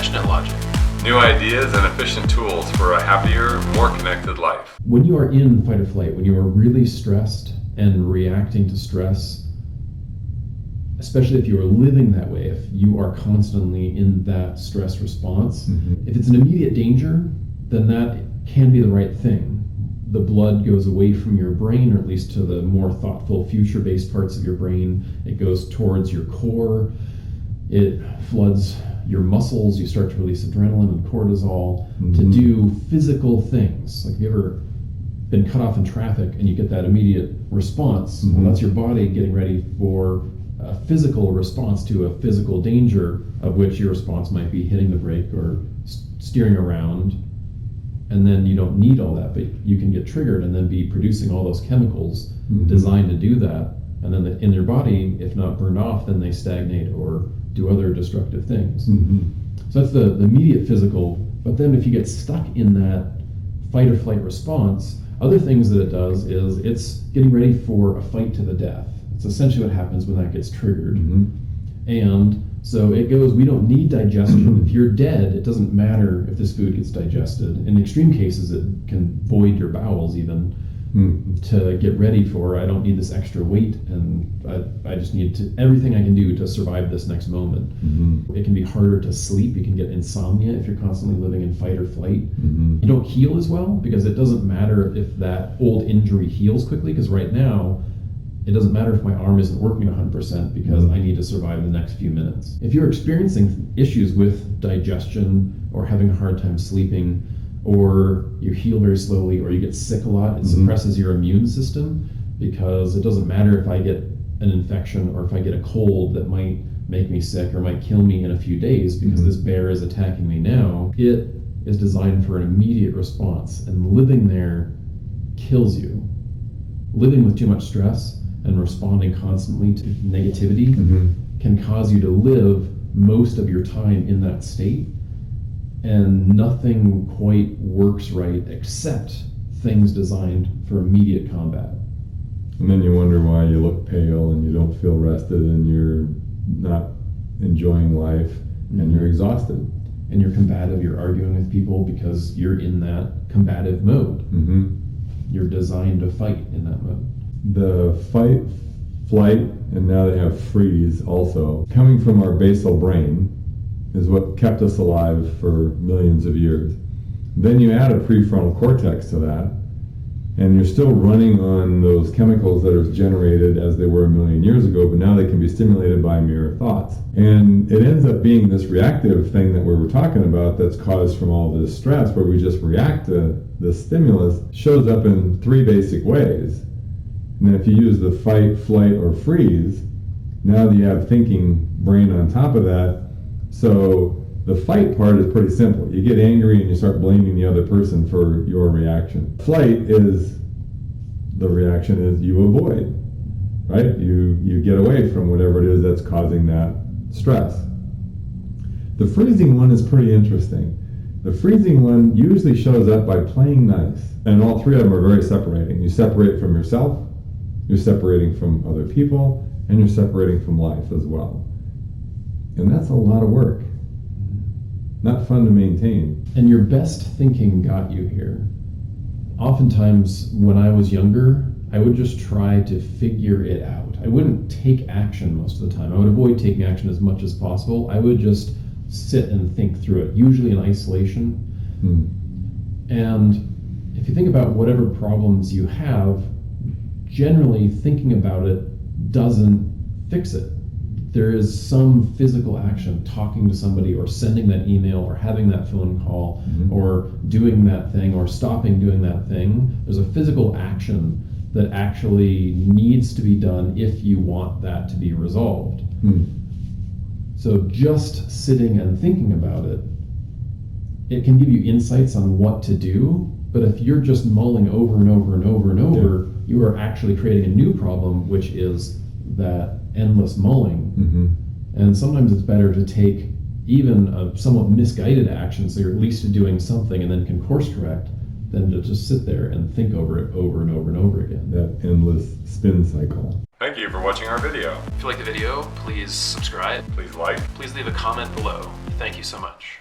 Compassionate logic. New ideas and efficient tools for a happier, more connected life. When you are in fight or flight, when you are really stressed and reacting to stress, especially if you are living that way, if you are constantly in that stress response, if it's an immediate danger, then that can be the right thing. The blood goes away from your brain, or at least to the more thoughtful, future-based parts of your brain. It goes towards your core. It floods your muscles. You start to release adrenaline and cortisol to do physical things. Like, have you ever been cut off in traffic and you get that immediate response? Well, that's your body getting ready for a physical response to a physical danger, of which your response might be hitting the brake or steering around. And then you don't need all that, but you can get triggered and then be producing all those chemicals designed to do that. And then in your body, if not burned off, then they stagnate or do other destructive things. So that's the immediate physical. But then if you get stuck in that fight or flight response, other things that it does is it's getting ready for a fight to the death. It's essentially what happens when that gets triggered. And so it goes, we don't need digestion. If you're dead, it doesn't matter if this food gets digested. In extreme cases, it can void your bowels even to get ready for, I don't need this extra weight, and I just need everything I can do to survive this next moment. It can be harder to sleep. You can get insomnia if you're constantly living in fight or flight. You don't heal as well, because it doesn't matter if that old injury heals quickly, because right now, it doesn't matter if my arm isn't working 100% because I need to survive the next few minutes. If you're experiencing issues with digestion or having a hard time sleeping, or you heal very slowly, or you get sick a lot, it suppresses your immune system, because it doesn't matter if I get an infection or if I get a cold that might make me sick or might kill me in a few days because this bear is attacking me now. It is designed for an immediate response, and living there kills you. Living with too much stress and responding constantly to negativity can cause you to live most of your time in that state, and nothing quite works right except things designed for immediate combat. And then you wonder why you look pale and you don't feel rested and you're not enjoying life and you're exhausted. And you're combative, you're arguing with people because you're in that combative mode. You're designed to fight in that mode. The fight, flight, and now they have freeze also, coming from our basal brain, is what kept us alive for millions of years. Then you add a prefrontal cortex to that, and you're still running on those chemicals that are generated as they were a million years ago, but now they can be stimulated by mere thoughts. And it ends up being this reactive thing that we were talking about that's caused from all this stress, where we just react to the stimulus, shows up in three basic ways. And then if you use the fight, flight, or freeze, now you have thinking brain on top of that. So the fight part is pretty simple. You get angry and you start blaming the other person for your reaction. Flight is, the reaction is you avoid, right? You get away from whatever it is that's causing that stress. The freezing one is pretty interesting. The freezing one usually shows up by playing nice. And all three of them are very separating. You separate from yourself, you're separating from other people, and you're separating from life as well. And that's a lot of work. Not fun to maintain. And your best thinking got you here. Oftentimes, when I was younger, I would just try to figure it out. I wouldn't take action most of the time. I would avoid taking action as much as possible. I would just sit and think through it, usually in isolation. And if you think about whatever problems you have, generally thinking about it doesn't fix it. There is some physical action, talking to somebody or sending that email or having that phone call or doing that thing or stopping doing that thing. There's a physical action that actually needs to be done if you want that to be resolved. So just sitting and thinking about it, it can give you insights on what to do, but if you're just mulling over and over and over and over, you are actually creating a new problem, which is that endless mulling. And sometimes it's better to take even a somewhat misguided action, so you're at least doing something and then can course correct, than to just sit there and think over it over and over and over again. That endless spin cycle. Thank you for watching our video. If you like the video, please subscribe. Please like. Please leave a comment below. Thank you so much.